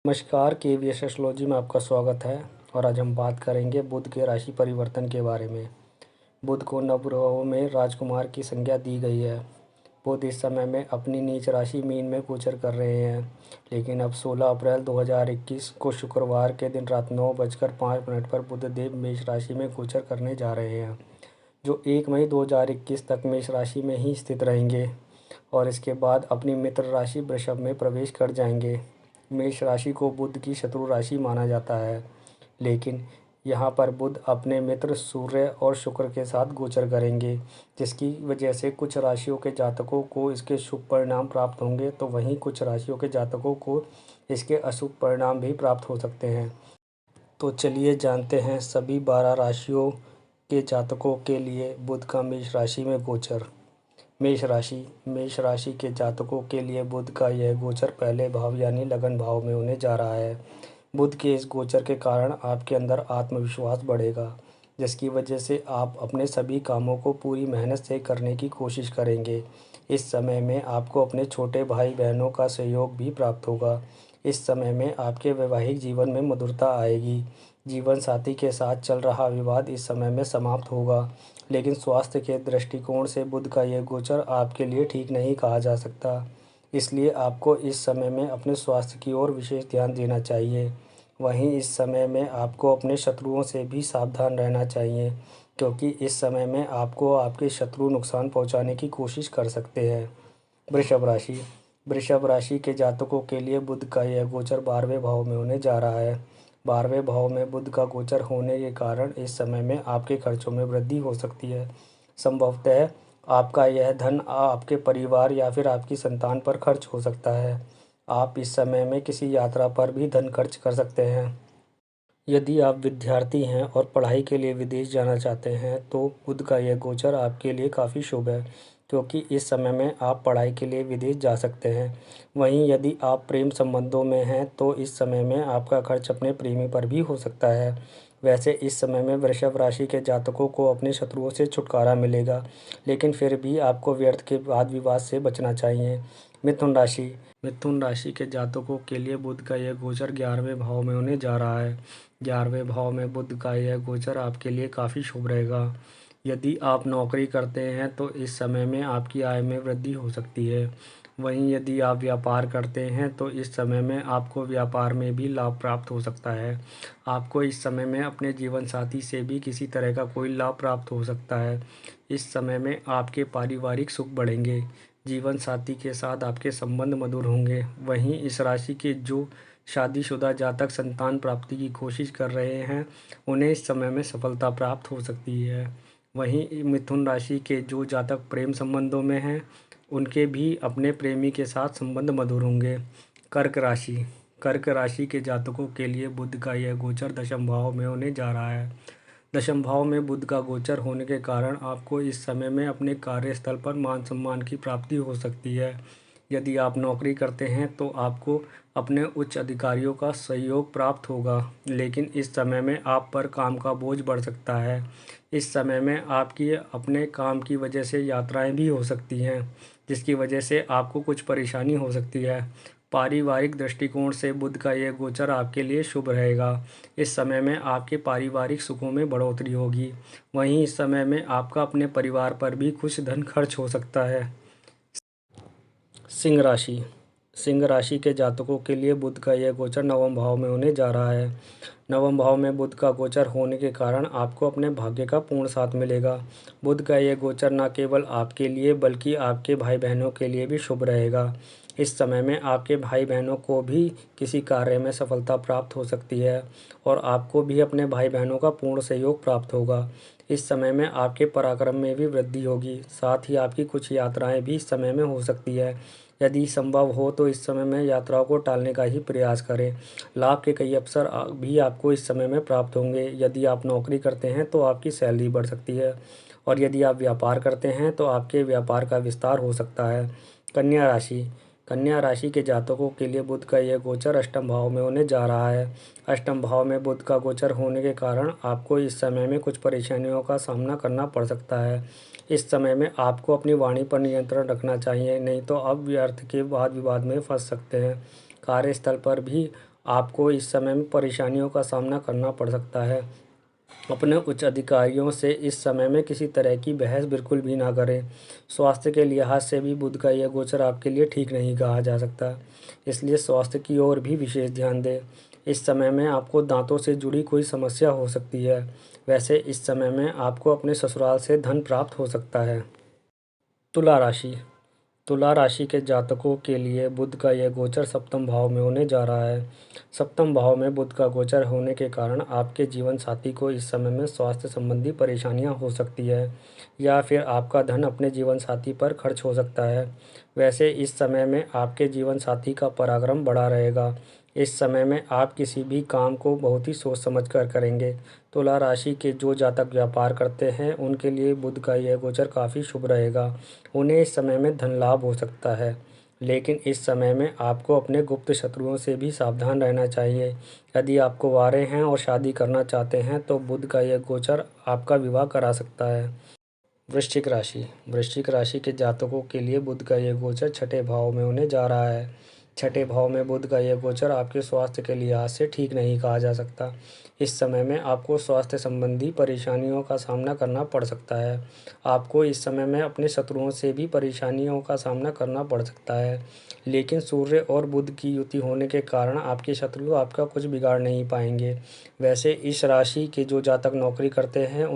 नमस्कार, KVS astrology में आपका स्वागत है। और आज हम बात करेंगे बुध के राशि परिवर्तन के बारे में। बुध को नवग्रहों में राजकुमार की संज्ञा दी गई है। बुध इस समय में अपनी नीच राशि मीन में गोचर कर रहे हैं, लेकिन अब 16 अप्रैल 2021 को शुक्रवार के दिन रात 9:05 पर बुधदेव मेष राशि में गोचर करने जा रहे हैं, जो 1 मई 2021 तक मेष राशि में ही स्थित रहेंगे और इसके बाद अपनी मित्र राशि वृषभ में प्रवेश कर जाएंगे। मेष राशि को बुध की शत्रु राशि माना जाता है, लेकिन यहाँ पर बुध अपने मित्र सूर्य और शुक्र के साथ गोचर करेंगे, जिसकी वजह से कुछ राशियों के जातकों को इसके शुभ परिणाम प्राप्त होंगे, तो वहीं कुछ राशियों के जातकों को इसके अशुभ परिणाम भी प्राप्त हो सकते हैं। तो चलिए जानते हैं सभी 12 राशियों के जातकों के लिए बुध का मेष राशि में गोचर। मेष राशि के जातकों के लिए बुध का यह गोचर पहले भाव यानी लगन भाव में होने जा रहा है। बुध के इस गोचर के कारण आपके अंदर आत्मविश्वास बढ़ेगा, जिसकी वजह से आप अपने सभी कामों को पूरी मेहनत से करने की कोशिश करेंगे। इस समय में आपको अपने छोटे भाई बहनों का सहयोग भी प्राप्त होगा। इस समय में आपके वैवाहिक जीवन में मधुरता आएगी। जीवन साथी के साथ चल रहा विवाद इस समय में समाप्त होगा, लेकिन स्वास्थ्य के दृष्टिकोण से बुध का यह गोचर आपके लिए ठीक नहीं कहा जा सकता। इसलिए आपको इस समय में अपने स्वास्थ्य की ओर विशेष ध्यान देना चाहिए। वहीं इस समय में आपको अपने शत्रुओं से भी सावधान रहना चाहिए, क्योंकि इस समय में आपको आपके शत्रु नुकसान पहुंचाने की कोशिश कर सकते हैं। वृषभ राशि के जातकों के लिए बुध का यह गोचर 12वें भाव में होने जा रहा है। 12वें भाव में बुध का गोचर होने के कारण इस समय में आपके खर्चों में वृद्धि हो सकती है। संभवतः आपका यह धन आपके परिवार या फिर आपकी संतान पर खर्च हो सकता है। आप इस समय में किसी यात्रा पर भी धन खर्च कर सकते हैं। यदि आप विद्यार्थी हैं और पढ़ाई के लिए विदेश जाना चाहते हैं, तो बुध का यह गोचर आपके लिए काफ़ी शुभ है, क्योंकि इस समय में आप पढ़ाई के लिए विदेश जा सकते हैं। वहीं यदि आप प्रेम संबंधों में हैं, तो इस समय में आपका खर्च अपने प्रेमी पर भी हो सकता है। वैसे इस समय में वृषभ राशि के जातकों को अपने शत्रुओं से छुटकारा मिलेगा, लेकिन फिर भी आपको व्यर्थ के वाद विवाद से बचना चाहिए। मिथुन राशि के जातकों के लिए बुध का यह गोचर 11वें भाव में होने जा रहा है। 11वें भाव में बुध का यह गोचर आपके लिए काफ़ी शुभ रहेगा। यदि आप नौकरी करते हैं तो इस समय में आपकी आय में वृद्धि हो सकती है। वहीं यदि आप व्यापार करते हैं तो इस समय में आपको व्यापार में भी लाभ प्राप्त हो सकता है। आपको इस समय में अपने जीवन साथी से भी किसी तरह का कोई लाभ प्राप्त हो सकता है। इस समय में आपके पारिवारिक सुख बढ़ेंगे। जीवन साथी के साथ आपके संबंध मधुर होंगे। वहीं इस राशि के जो शादीशुदा जातक संतान प्राप्ति की कोशिश कर रहे हैं, उन्हें इस समय में सफलता प्राप्त हो सकती है। वहीं मिथुन राशि के जो जातक प्रेम संबंधों में हैं, उनके भी अपने प्रेमी के साथ संबंध मधुर होंगे। कर्क राशि के जातकों के लिए बुध का यह गोचर 10वें भाव में होने जा रहा है। 10वें भाव में बुध का गोचर होने के कारण आपको इस समय में अपने कार्यस्थल पर मान सम्मान की प्राप्ति हो सकती है। यदि आप नौकरी करते हैं तो आपको अपने उच्च अधिकारियों का सहयोग प्राप्त होगा, लेकिन इस समय में आप पर काम का बोझ बढ़ सकता है। इस समय में आपकी अपने काम की वजह से यात्राएं भी हो सकती हैं, जिसकी वजह से आपको कुछ परेशानी हो सकती है। पारिवारिक दृष्टिकोण से बुध का यह गोचर आपके लिए शुभ रहेगा। इस समय में आपके पारिवारिक सुखों में बढ़ोतरी होगी। वहीं इस समय में आपका अपने परिवार पर भी कुछ धन खर्च हो सकता है। सिंह राशि के जातकों के लिए बुध का यह गोचर 9वें भाव में होने जा रहा है। 9वें भाव में बुध का गोचर होने के कारण आपको अपने भाग्य का पूर्ण साथ मिलेगा। बुध का यह गोचर न केवल आपके लिए बल्कि आपके भाई बहनों के लिए भी शुभ रहेगा। इस समय में आपके भाई बहनों को भी किसी कार्य में सफलता प्राप्त हो सकती है और आपको भी अपने भाई बहनों का पूर्ण सहयोग प्राप्त होगा। इस समय में आपके पराक्रम में भी वृद्धि होगी। साथ ही आपकी कुछ यात्राएं भी इस समय में हो सकती है। यदि संभव हो तो इस समय में यात्राओं को टालने का ही प्रयास करें। लाभ के कई अवसर भी आपको इस समय में प्राप्त होंगे। यदि आप नौकरी करते हैं तो आपकी सैलरी बढ़ सकती है, और यदि आप व्यापार करते हैं तो आपके व्यापार का विस्तार हो सकता है। कन्या राशि के जातकों के लिए बुध का यह गोचर 8वें भाव में होने जा रहा है। 8वें भाव में बुध का गोचर होने के कारण आपको इस समय में कुछ परेशानियों का सामना करना पड़ सकता है। इस समय में आपको अपनी वाणी पर नियंत्रण रखना चाहिए, नहीं तो आप व्यर्थ के वाद विवाद में फंस सकते हैं। कार्यस्थल पर भी आपको इस समय में परेशानियों का सामना करना पड़ सकता है। अपने उच्च अधिकारियों से इस समय में किसी तरह की बहस बिल्कुल भी ना करें। स्वास्थ्य के लिहाज से भी बुध का यह गोचर आपके लिए ठीक नहीं कहा जा सकता, इसलिए स्वास्थ्य की ओर भी विशेष ध्यान दें। इस समय में आपको दांतों से जुड़ी कोई समस्या हो सकती है। वैसे इस समय में आपको अपने ससुराल से धन प्राप्त हो सकता है। तुला राशि। तुला राशि के जातकों के लिए बुध का यह गोचर सप्तम भाव में होने जा रहा है। सप्तम भाव में बुध का गोचर होने के कारण आपके जीवन साथी को इस समय में स्वास्थ्य संबंधी परेशानियां हो सकती है, या फिर आपका धन अपने जीवन साथी पर खर्च हो सकता है। वैसे इस समय में आपके जीवन साथी का पराक्रम बढ़ा रहेगा। इस समय में आप किसी भी काम को बहुत ही सोच समझ कर करेंगे। तुला राशि के जो जातक व्यापार करते हैं उनके लिए बुध का यह गोचर काफ़ी शुभ रहेगा। उन्हें इस समय में धन लाभ हो सकता है, लेकिन इस समय में आपको अपने गुप्त शत्रुओं से भी सावधान रहना चाहिए। यदि आप कुंवारे हैं और शादी करना चाहते हैं तो बुध का यह गोचर आपका विवाह करा सकता है। वृश्चिक राशि। वृश्चिक राशि के जातकों के लिए बुध का यह गोचर छठे भाव में होने जा रहा है। छठे भाव में बुध का यह गोचर आपके स्वास्थ्य के लिहाज से ठीक नहीं कहा जा सकता। इस समय में आपको स्वास्थ्य संबंधी परेशानियों का सामना करना पड़ सकता है। आपको इस समय में अपने शत्रुओं से भी परेशानियों का सामना करना पड़ सकता है, लेकिन सूर्य और बुध की युति होने के कारण आपके शत्रु आपका कुछ बिगाड़ नहीं पाएंगे। वैसे इस राशि के जो जातक नौकरी करते हैं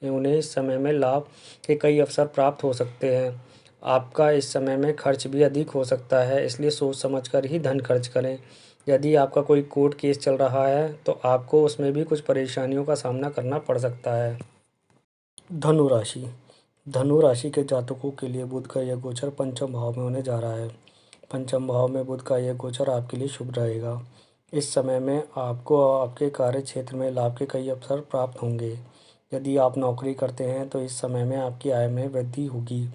उन्हें इस समय में लाभ के कई अवसर प्राप्त हो सकते हैं। आपका इस समय में खर्च भी अधिक हो सकता है, इसलिए सोच समझकर ही धन खर्च करें। यदि आपका कोई कोर्ट केस चल रहा है तो आपको उसमें भी कुछ परेशानियों का सामना करना पड़ सकता है। धनु राशि। धनु राशि के जातकों के लिए बुध का यह गोचर पंचम भाव में होने जा रहा है। पंचम भाव में बुध का यह गोचर आपके लिए शुभ रहेगा। इस समय में आपको आपके कार्य क्षेत्र में लाभ के कई अवसर प्राप्त होंगे। यदि आप नौकरी करते हैं तो इस समय में आपकी आय में वृद्धि होगी।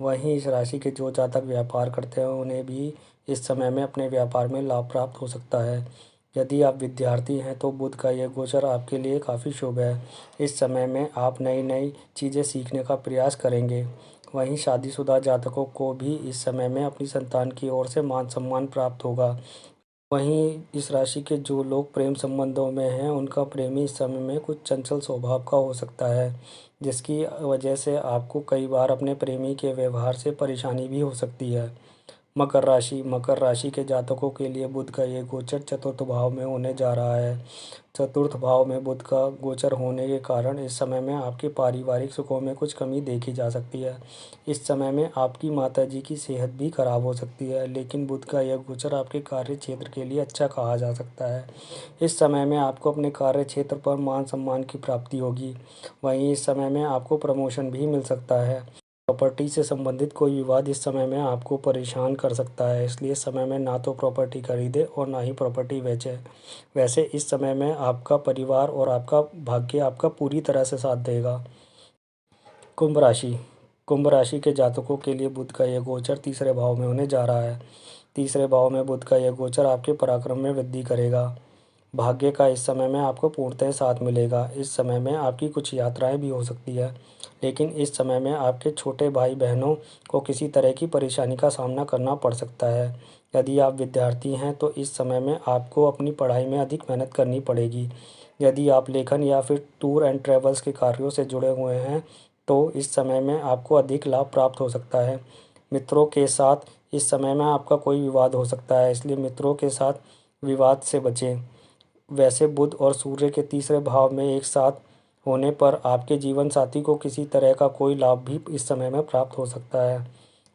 वहीं इस राशि के जो जातक व्यापार करते हैं उन्हें भी इस समय में अपने व्यापार में लाभ प्राप्त हो सकता है। यदि आप विद्यार्थी हैं तो बुध का यह गोचर आपके लिए काफ़ी शुभ है। इस समय में आप नई नई चीज़ें सीखने का प्रयास करेंगे। वहीं शादीशुदा जातकों को भी इस समय में अपनी संतान की ओर से मान सम्मान प्राप्त होगा। वहीं इस राशि के जो लोग प्रेम संबंधों में हैं उनका प्रेमी इस समय में कुछ चंचल स्वभाव का हो सकता है, जिसकी वजह से आपको कई बार अपने प्रेमी के व्यवहार से परेशानी भी हो सकती है। मकर राशि। मकर राशि के जातकों के लिए बुध का ये गोचर चतुर्थ भाव में होने जा रहा है। चतुर्थ भाव में बुध का गोचर होने के कारण इस समय में आपके पारिवारिक सुखों में कुछ कमी देखी जा सकती है। इस समय में आपकी माताजी की सेहत भी खराब हो सकती है, लेकिन बुध का यह गोचर आपके कार्य क्षेत्र के लिए अच्छा कहा जा सकता है। इस समय में आपको अपने कार्य क्षेत्र पर मान सम्मान की प्राप्ति होगी। वहीं इस समय में आपको प्रमोशन भी मिल सकता है। प्रॉपर्टी से संबंधित कोई विवाद इस समय में आपको परेशान कर सकता है, इसलिए इस समय में ना तो प्रॉपर्टी खरीदें और ना ही प्रॉपर्टी बेचें। वैसे इस समय में आपका परिवार और आपका भाग्य आपका पूरी तरह से साथ देगा। कुंभ राशि। कुंभ राशि के जातकों के लिए बुध का यह गोचर तीसरे भाव में होने जा रहा है। तीसरे भाव में बुध का यह गोचर आपके पराक्रम में वृद्धि करेगा। भाग्य का इस समय में आपको पूर्णतः साथ मिलेगा। इस समय में आपकी कुछ यात्राएं भी हो सकती है, लेकिन इस समय में आपके छोटे भाई बहनों को किसी तरह की परेशानी का सामना करना पड़ सकता है। यदि आप विद्यार्थी हैं तो इस समय में आपको अपनी पढ़ाई में अधिक मेहनत करनी पड़ेगी। यदि आप लेखन या फिर टूर एंड ट्रेवल्स के कार्यों से जुड़े हुए हैं तो इस समय में आपको अधिक लाभ प्राप्त हो सकता है। मित्रों के साथ इस समय में आपका कोई विवाद हो सकता है, इसलिए मित्रों के साथ विवाद से बचें। वैसे बुध और सूर्य के तीसरे भाव में एक साथ होने पर आपके जीवन साथी को किसी तरह का कोई लाभ भी इस समय में प्राप्त हो सकता है।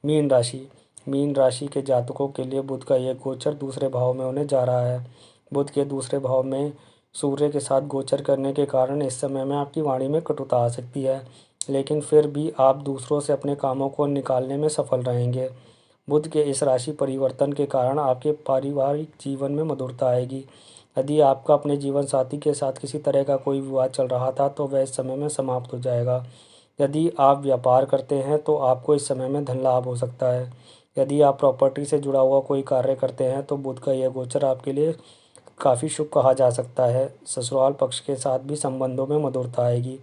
मीन राशि। मीन राशि के जातकों के लिए बुध का यह गोचर दूसरे भाव में होने जा रहा है। बुध के दूसरे भाव में सूर्य के साथ गोचर करने के कारण इस समय में आपकी वाणी में कटुता आ सकती है, लेकिन फिर भी आप दूसरों से अपने कामों को निकालने में सफल रहेंगे। बुध के इस राशि परिवर्तन के कारण आपके पारिवारिक जीवन में मधुरता आएगी। यदि आपका अपने जीवन साथी के साथ किसी तरह का कोई विवाद चल रहा था तो वह इस समय में समाप्त हो जाएगा। यदि आप व्यापार करते हैं तो आपको इस समय में धन लाभ हो सकता है। यदि आप प्रॉपर्टी से जुड़ा हुआ कोई कार्य करते हैं तो बुध का यह गोचर आपके लिए काफ़ी शुभ कहा जा सकता है। ससुराल पक्ष के साथ भी संबंधों में मधुरता आएगी।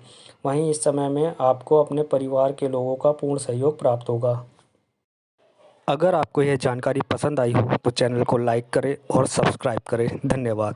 वहीं इस समय में आपको अपने परिवार के लोगों का पूर्ण सहयोग प्राप्त होगा। अगर आपको यह जानकारी पसंद आई हो तो चैनल को लाइक करें और सब्सक्राइब करें। धन्यवाद।